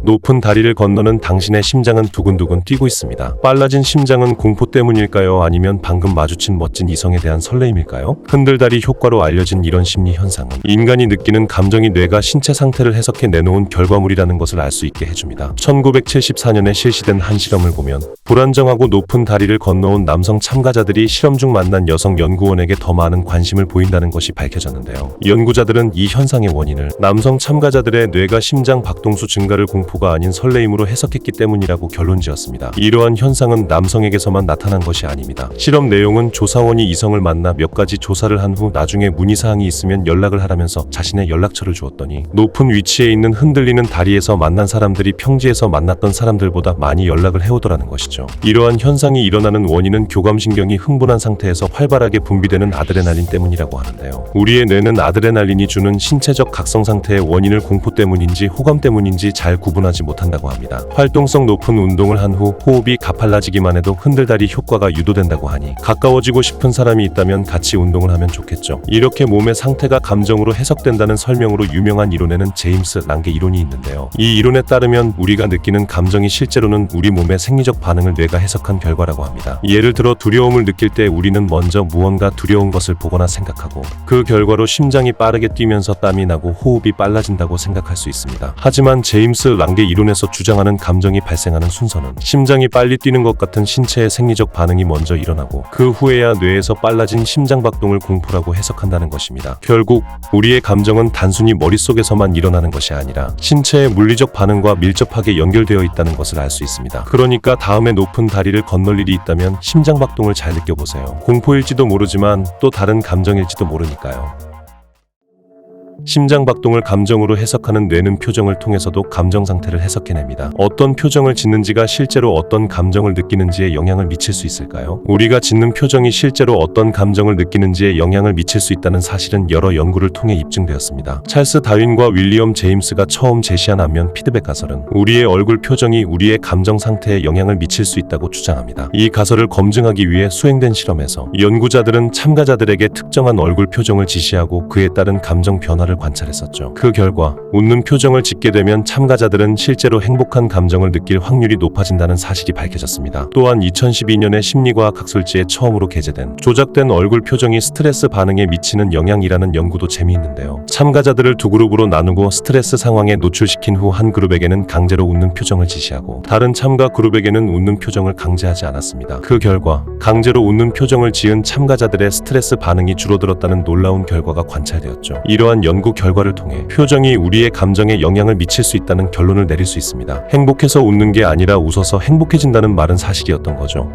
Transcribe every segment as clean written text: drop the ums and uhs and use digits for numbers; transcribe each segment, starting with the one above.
높은 다리를 건너는 당신의 심장은 두근두근 뛰고 있습니다. 빨라진 심장은 공포 때문일까요? 아니면 방금 마주친 멋진 이성에 대한 설레임일까요? 흔들다리 효과로 알려진 이런 심리 현상은 인간이 느끼는 감정이 뇌가 신체 상태를 해석해 내놓은 결과물이라는 것을 알 수 있게 해줍니다. 1974년에 실시된 한 실험을 보면 불안정하고 높은 다리를 건너온 남성 참가자들이 실험 중 만난 여성 연구원에게 더 많은 관심을 보인다는 것이 밝혀졌는데요. 연구자들은 이 현상의 원인을 남성 참가자들의 뇌가 심장 박동수 증가를 공포가 아닌 설레임으로 해석했기 때문이라고 결론지었습니다. 이러한 현상은 남성에게서만 나타난 것이 아닙니다. 실험 내용은 조사원이 이성을 만나 몇 가지 조사를 한 후 나중에 문의사항이 있으면 연락을 하라면서 자신의 연락처를 주었더니 높은 위치에 있는 흔들리는 다리에서 만난 사람들이 평지에서 만났던 사람들보다 많이 연락을 해오더라는 것이죠. 이러한 현상이 일어나는 원인은 교감신경이 흥분한 상태에서 활발하게 분비되는 아드레날린 때문이라고 하는데요. 우리의 뇌는 아드레날린이 주는 신체적 각성 상태의 원인을 공포 때문인지 호감 때문인지 잘 구분하지 못한다고 합니다. 활동성 높은 운동을 한 후 호흡이 가팔라지기만 해도 흔들다리 효과가 유도된다고 하니 가까워지고 싶은 사람이 있다면 같이 운동을 하면 좋겠죠. 이렇게 몸의 상태가 감정으로 해석된다는 설명으로 유명한 이론에는 제임스 랑게 이론이 있는데요. 이 이론에 따르면 우리가 느끼는 감정이 실제로는 우리 몸의 생리적 반응을 뇌가 해석한 결과라고 합니다. 예를 들어 두려움을 느낄 때 우리는 먼저 무언가 두려운 것을 보거나 생각하고 그 결과로 심장이 빠르게 뛰면서 땀이 나고 호흡이 빨라진다고 생각할 수 있습니다. 하지만 제임스 랑게 이론에서 주장하는 감정이 발생하는 순서는 심장이 빨리 뛰는 것 같은 신체의 생리적 반응이 먼저 일어나고 그 후에야 뇌에서 빨라진 심장박동을 공포라고 해석한다는 것입니다. 결국 우리의 감정은 단순히 머릿속에서만 일어나는 것이 아니라 신체의 물리적 반응과 밀접하게 연결되어 있다는 것을 알 수 있습니다. 그러니까 다음에 높은 다리를 건널 일이 있다면 심장박동을 잘 느껴보세요. 공포일지도 모르지만 또 다른 감정일지도 모르니까요. 심장박동을 감정으로 해석하는 뇌는 표정을 통해서도 감정 상태를 해석해냅니다. 어떤 표정을 짓는지가 실제로 어떤 감정을 느끼는지에 영향을 미칠 수 있을까요? 우리가 짓는 표정이 실제로 어떤 감정을 느끼는지에 영향을 미칠 수 있다는 사실은 여러 연구를 통해 입증되었습니다. 찰스 다윈과 윌리엄 제임스가 처음 제시한 안면 피드백 가설은 우리의 얼굴 표정이 우리의 감정 상태에 영향을 미칠 수 있다고 주장합니다. 이 가설을 검증하기 위해 수행된 실험에서 연구자들은 참가자들에게 특정한 얼굴 표정을 지시하고 그에 따른 감정 변화를 관찰했었죠. 그 결과 웃는 표정을 짓게 되면 참가자들은 실제로 행복한 감정을 느낄 확률이 높아진다는 사실이 밝혀졌습니다. 또한 2012년에 심리과학 학술지에 처음으로 게재된 조작된 얼굴 표정이 스트레스 반응에 미치는 영향이라는 연구도 재미있는데요. 참가자들을 두 그룹으로 나누고 스트레스 상황에 노출시킨 후 한 그룹에게는 강제로 웃는 표정을 지시하고 다른 참가 그룹에게는 웃는 표정을 강제하지 않았습니다. 그 결과 강제로 웃는 표정을 지은 참가자들의 스트레스 반응이 줄어들었다는 놀라운 결과가 관찰되었죠. 이러한 연구 결과를 통해 표정이 우리의 감정에 영향을 미칠 수 있다는 결론을 내릴 수 있습니다. 행복해서 웃는 게 아니라 웃어서 행복해진다는 말은 사실이었던 거죠.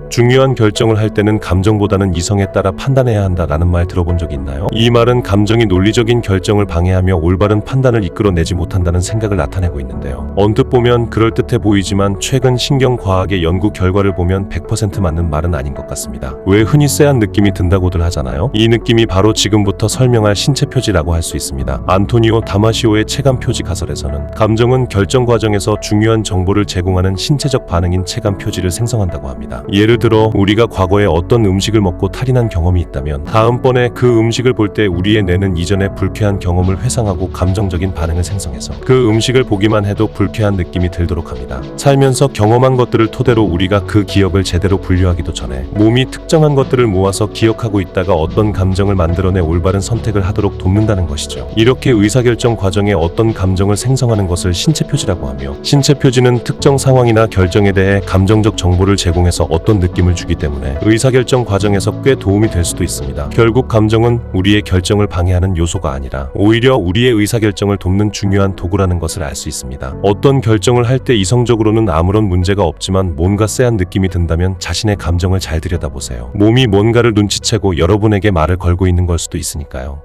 중요한 결정을 할 때는 감정보다는 이성에 따라 판단해야 한다라는 말 들어본 적 있나요? 이 말은 감정이 논리적인 결정을 방해하며 올바른 판단을 이끌어내지 못한다는 생각을 나타내고 있는데요. 언뜻 보면 그럴듯해 보이지만 최근 신경과학의 연구 결과를 보면 100% 맞는 말은 아닌 것 같습니다. 왜 흔히 쎄한 느낌이 든다고들 하잖아요. 이 느낌이 바로 지금부터 설명할 신체 표지라고 할 수 있습니다. 안토니오 다마시오의 체감 표지 가설에서는 감정은 결정 과정에서 중요한 정보를 제공하는 신체적 반응인 체감 표지를 생성한다고 합니다. 예를 들어 우리가 과거에 어떤 음식을 먹고 탈이 난 경험이 있다면 다음번에 그 음식을 볼 때 우리의 뇌는 이전의 불쾌한 경험을 회상하고 감정적인 반응을 생성해서 그 음식을 보기만 해도 불쾌한 느낌이 들도록 합니다. 살면서 경험한 것들을 토대로 우리가 그 기억을 제대로 분류하기도 전에 몸이 특정한 것들을 모아서 기억하고 있다가 어떤 감정을 만들어내 올바른 선택을 하도록 돕는다는 것이죠. 이렇게 의사결정 과정에 어떤 감정을 생성하는 것을 신체 표지라고 하며 신체 표지는 특정 상황이나 결정에 대해 감정적 정보를 제공해서 어떤 느낌을 주기 때문에 의사결정 과정에서 꽤 도움이 될 수도 있습니다. 결국 감정은 우리의 결정을 방해하는 요소가 아니라 오히려 우리의 의사결정을 돕는 중요한 도구라는 것을 알 수 있습니다. 어떤 결정을 할 때 이성적으로는 아무런 문제가 없지만 뭔가 쎄한 느낌이 든다면 자신의 감정을 잘 들여다보세요. 몸이 뭔가를 눈치채고 여러분에게 말을 걸고 있는 걸 수도 있으니까요.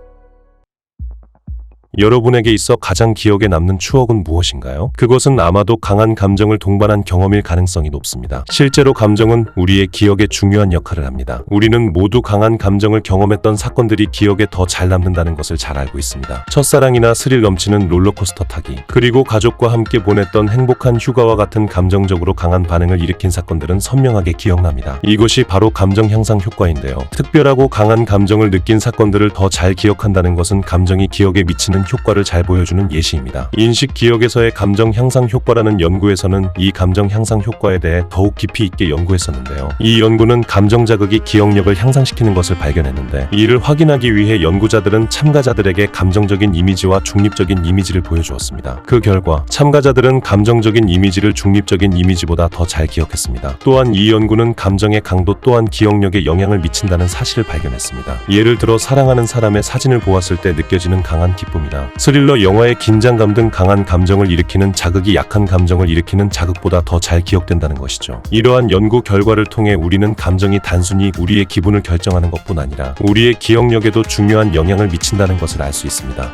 여러분에게 있어 가장 기억에 남는 추억은 무엇인가요? 그것은 아마도 강한 감정을 동반한 경험일 가능성이 높습니다. 실제로 감정은 우리의 기억에 중요한 역할을 합니다. 우리는 모두 강한 감정을 경험했던 사건들이 기억에 더 잘 남는다는 것을 잘 알고 있습니다. 첫사랑이나 스릴 넘치는 롤러코스터 타기, 그리고 가족과 함께 보냈던 행복한 휴가와 같은 감정적으로 강한 반응을 일으킨 사건들은 선명하게 기억납니다. 이것이 바로 감정 향상 효과인데요. 특별하고 강한 감정을 느낀 사건들을 더 잘 기억한다는 것은 감정이 기억에 미치는 효과를 잘 보여주는 예시입니다. 인식 기억에서의 감정 향상 효과라는 연구에서는 이 감정 향상 효과에 대해 더욱 깊이 있게 연구했었는데요. 이 연구는 감정 자극이 기억력을 향상시키는 것을 발견했는데, 이를 확인하기 위해 연구자들은 참가자들에게 감정적인 이미지와 중립적인 이미지를 보여주었습니다. 그 결과 참가자들은 감정적인 이미지를 중립적인 이미지보다 더 잘 기억했습니다. 또한 이 연구는 감정의 강도 또한 기억력에 영향을 미친다는 사실을 발견했습니다. 예를 들어 사랑하는 사람의 사진을 보았을 때 느껴지는 강한 기쁨이나 스릴러 영화의 긴장감 등 강한 감정을 일으키는 자극이 약한 감정을 일으키는 자극보다 더 잘 기억된다는 것이죠. 이러한 연구 결과를 통해 우리는 감정이 단순히 우리의 기분을 결정하는 것뿐 아니라 우리의 기억력에도 중요한 영향을 미친다는 것을 알 수 있습니다.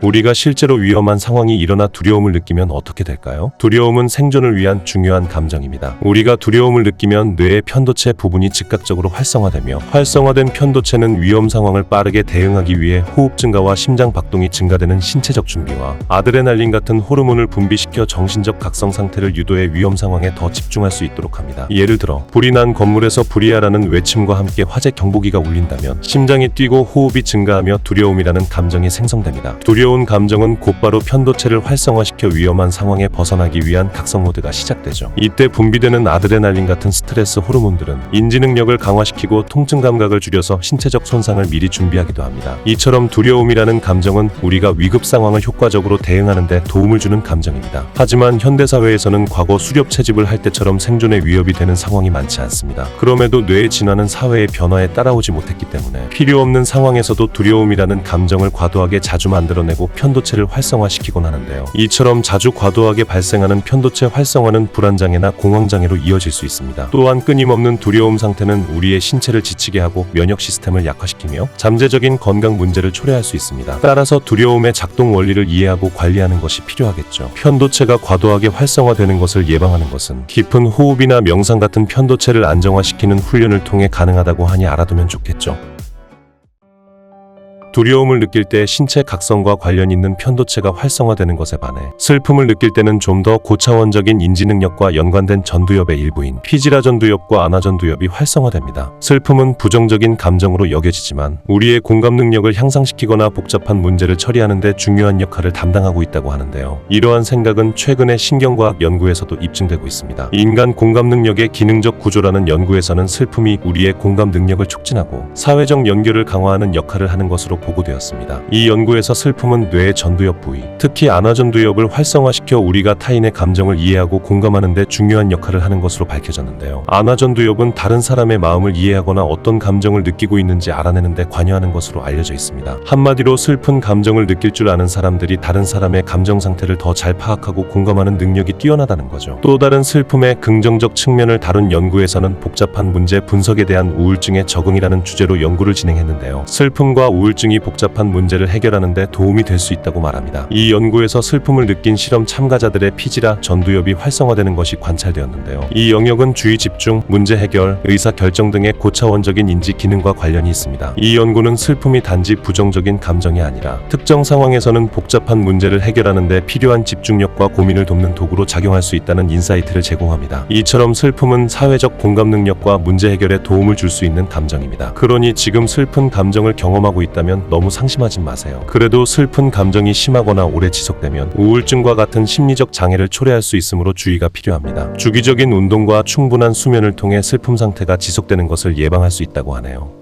우리가 실제로 위험한 상황이 일어나 두려움을 느끼면 어떻게 될까요? 두려움은 생존을 위한 중요한 감정입니다. 우리가 두려움을 느끼면 뇌의 편도체 부분이 즉각적으로 활성화되며, 활성화된 편도체는 위험 상황을 빠르게 대응하기 위해 호흡 증가와 심장 박동이 증가되는 신체적 준비와 아드레날린 같은 호르몬을 분비시켜 정신적 각성 상태를 유도해 위험 상황에 더 집중할 수 있도록 합니다. 예를 들어 불이 난 건물에서 불이야라는 외침과 함께 화재 경보기가 울린다면 심장이 뛰고 호흡이 증가하며 두려움이라는 감정이 생성됩니다. 두려운 감정은 곧바로 편도체를 활성화시켜 위험한 상황에 벗어나기 위한 각성 모드가 시작되죠. 이때 분비되는 아드레날린 같은 스트레스 호르몬들은 인지 능력을 강화시키고 통증 감각을 줄여서 신체적 손상을 미리 준비하기도 합니다. 이처럼 두려움이라는 감정은 우리가 위급 상황을 효과적으로 대응하는 데 도움을 주는 감정입니다. 하지만 현대사회에서는 과거 수렵 채집을 할 때처럼 생존에 위협이 되는 상황이 많지 않습니다. 그럼에도 뇌의 진화는 사회의 변화에 따라오지 못했기 때문에 필요 없는 상황에서도 두려움이라는 감정을 과도하게 자주 만들어내고 편도체를 활성화시키곤 하는데요. 이처럼 자주 과도하게 발생하는 편도체 활성화는 불안장애나 공황장애로 이어질 수 있습니다. 또한 끊임없는 두려움 상태는 우리의 신체를 지치게 하고 면역 시스템을 약화시키며 잠재적인 건강 문제를 초래할 수 있습니다. 따라서 두려움의 작동 원리를 이해하고 관리하는 것이 필요하겠죠. 편도체가 과도하게 활성화되는 것을 예방하는 것은 깊은 호흡이나 명상 같은 편도체를 안정화시키는 훈련을 통해 가능하다고 하니 알아두면 좋겠죠. 두려움을 느낄 때 신체 각성과 관련 있는 편도체가 활성화되는 것에 반해 슬픔을 느낄 때는 좀 더 고차원적인 인지 능력과 연관된 전두엽의 일부인 피지라 전두엽과 아나 전두엽이 활성화됩니다. 슬픔은 부정적인 감정으로 여겨지지만 우리의 공감 능력을 향상시키거나 복잡한 문제를 처리하는 데 중요한 역할을 담당하고 있다고 하는데요. 이러한 생각은 최근의 신경과학 연구에서도 입증되고 있습니다. 인간 공감 능력의 기능적 구조라는 연구에서는 슬픔이 우리의 공감 능력을 촉진하고 사회적 연결을 강화하는 역할을 하는 것으로 보고되었습니다. 이 연구에서 슬픔은 뇌의 전두엽 부위, 특히 아나 전두엽을 활성화시켜 우리가 타인의 감정을 이해하고 공감하는 데 중요한 역할을 하는 것으로 밝혀졌는데요. 아나 전두엽은 다른 사람의 마음을 이해하거나 어떤 감정을 느끼고 있는지 알아내는 데 관여하는 것으로 알려져 있습니다. 한마디로 슬픈 감정을 느낄 줄 아는 사람들이 다른 사람의 감정 상태를 더 잘 파악하고 공감하는 능력이 뛰어나다는 거죠. 또 다른 슬픔의 긍정적 측면을 다룬 연구에서는 복잡한 문제 분석에 대한 우울증의 적응이라는 주제로 연구를 진행했는데요. 슬픔과 우울증 이 복잡한 문제를 해결하는 데 도움이 될 수 있다고 말합니다. 이 연구에서 슬픔을 느낀 실험 참가자들의 피지라 전두엽이 활성화되는 것이 관찰되었는데요. 이 영역은 주의 집중, 문제 해결, 의사 결정 등의 고차원적인 인지 기능과 관련이 있습니다. 이 연구는 슬픔이 단지 부정적인 감정이 아니라 특정 상황에서는 복잡한 문제를 해결하는 데 필요한 집중력과 고민을 돕는 도구로 작용할 수 있다는 인사이트를 제공합니다. 이처럼 슬픔은 사회적 공감 능력과 문제 해결에 도움을 줄 수 있는 감정입니다. 그러니 지금 슬픈 감정을 경험하고 있다면 너무 상심하지 마세요. 그래도 슬픈 감정이 심하거나 오래 지속되면 우울증과 같은 심리적 장애를 초래할 수 있으므로 주의가 필요합니다. 주기적인 운동과 충분한 수면을 통해 슬픔 상태가 지속되는 것을 예방할 수 있다고 하네요.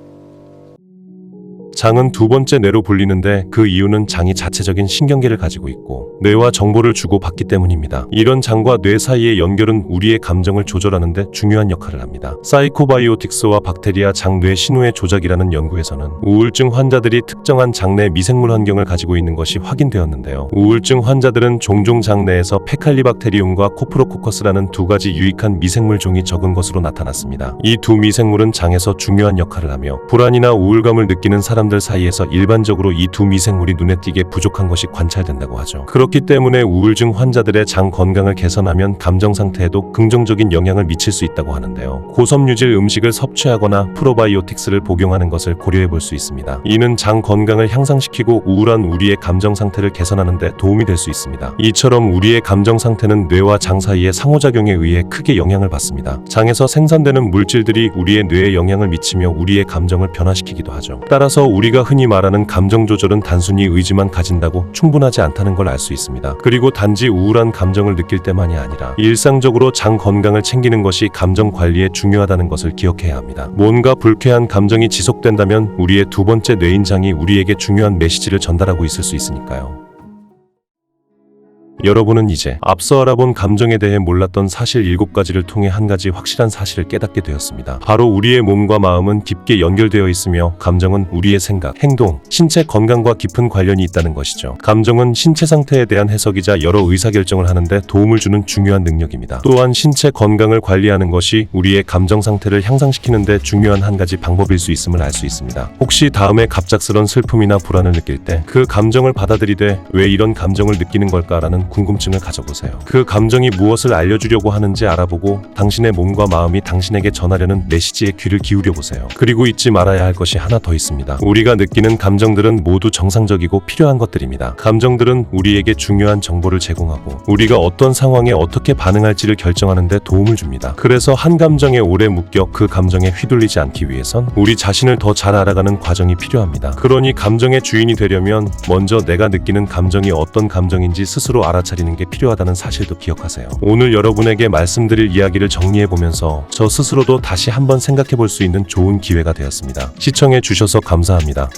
장은 두 번째 뇌로 불리는데 그 이유는 장이 자체적인 신경계를 가지고 있고 뇌와 정보를 주고받기 때문입니다. 이런 장과 뇌 사이의 연결은 우리의 감정을 조절하는 데 중요한 역할을 합니다. 사이코바이오틱스와 박테리아 장뇌 신호의 조작이라는 연구에서는 우울증 환자들이 특정한 장내 미생물 환경을 가지고 있는 것이 확인되었는데요. 우울증 환자들은 종종 장내에서 페칼리박테리움과 코프로코커스라는 두 가지 유익한 미생물 종이 적은 것으로 나타났습니다. 이 두 미생물은 장에서 중요한 역할을 하며 불안이나 우울감을 느끼는 사람들 사이에서 일반적으로 이 두 미생물이 눈에 띄게 부족한 것이 관찰된다고 하죠. 그렇기 때문에 우울증 환자들의 장 건강을 개선하면 감정 상태에도 긍정적인 영향을 미칠 수 있다고 하는데요. 고섬유질 음식을 섭취하거나 프로바이오틱스를 복용하는 것을 고려해 볼 수 있습니다. 이는 장 건강을 향상시키고 우울한 우리의 감정 상태를 개선하는 데 도움이 될 수 있습니다. 이처럼 우리의 감정 상태는 뇌와 장 사이의 상호작용에 의해 크게 영향을 받습니다. 장에서 생산되는 물질들이 우리의 뇌에 영향을 미치며 우리의 감정을 변화시키기도 하죠. 따라서 우리가 흔히 말하는 감정 조절은 단순히 의지만 가진다고 충분하지 않다는 걸 알 수 있습니다. 그리고 단지 우울한 감정을 느낄 때만이 아니라 일상적으로 장 건강을 챙기는 것이 감정 관리에 중요하다는 것을 기억해야 합니다. 뭔가 불쾌한 감정이 지속된다면 우리의 두 번째 뇌인 장이 우리에게 중요한 메시지를 전달하고 있을 수 있으니까요. 여러분은 이제 앞서 알아본 감정에 대해 몰랐던 사실 7가지를 통해 한 가지 확실한 사실을 깨닫게 되었습니다. 바로 우리의 몸과 마음은 깊게 연결되어 있으며 감정은 우리의 생각, 행동, 신체 건강과 깊은 관련이 있다는 것이죠. 감정은 신체 상태에 대한 해석이자 여러 의사결정을 하는데 도움을 주는 중요한 능력입니다. 또한 신체 건강을 관리하는 것이 우리의 감정 상태를 향상시키는 데 중요한 한 가지 방법일 수 있음을 알 수 있습니다. 혹시 다음에 갑작스런 슬픔이나 불안을 느낄 때 그 감정을 받아들이되 왜 이런 감정을 느끼는 걸까라는 궁금증을 가져보세요. 그 감정이 무엇을 알려주려고 하는지 알아보고 당신의 몸과 마음이 당신에게 전하려는 메시지에 귀를 기울여 보세요. 그리고 잊지 말아야 할 것이 하나 더 있습니다. 우리가 느끼는 감정들은 모두 정상적이고 필요한 것들입니다. 감정들은 우리에게 중요한 정보를 제공하고 우리가 어떤 상황에 어떻게 반응할지를 결정하는 데 도움을 줍니다. 그래서 한 감정에 오래 묶여 그 감정에 휘둘리지 않기 위해선 우리 자신을 더 잘 알아가는 과정이 필요합니다. 그러니 감정의 주인이 되려면 먼저 내가 느끼는 감정이 어떤 감정인지 스스로 알아차리는 게 필요하다는 사실도 기억하세요. 오늘 여러분에게 말씀드릴 이야기를 정리해보면서 저 스스로도 다시 한번 생각해볼 수 있는 좋은 기회가 되었습니다. 시청해 주셔서 감사합니다.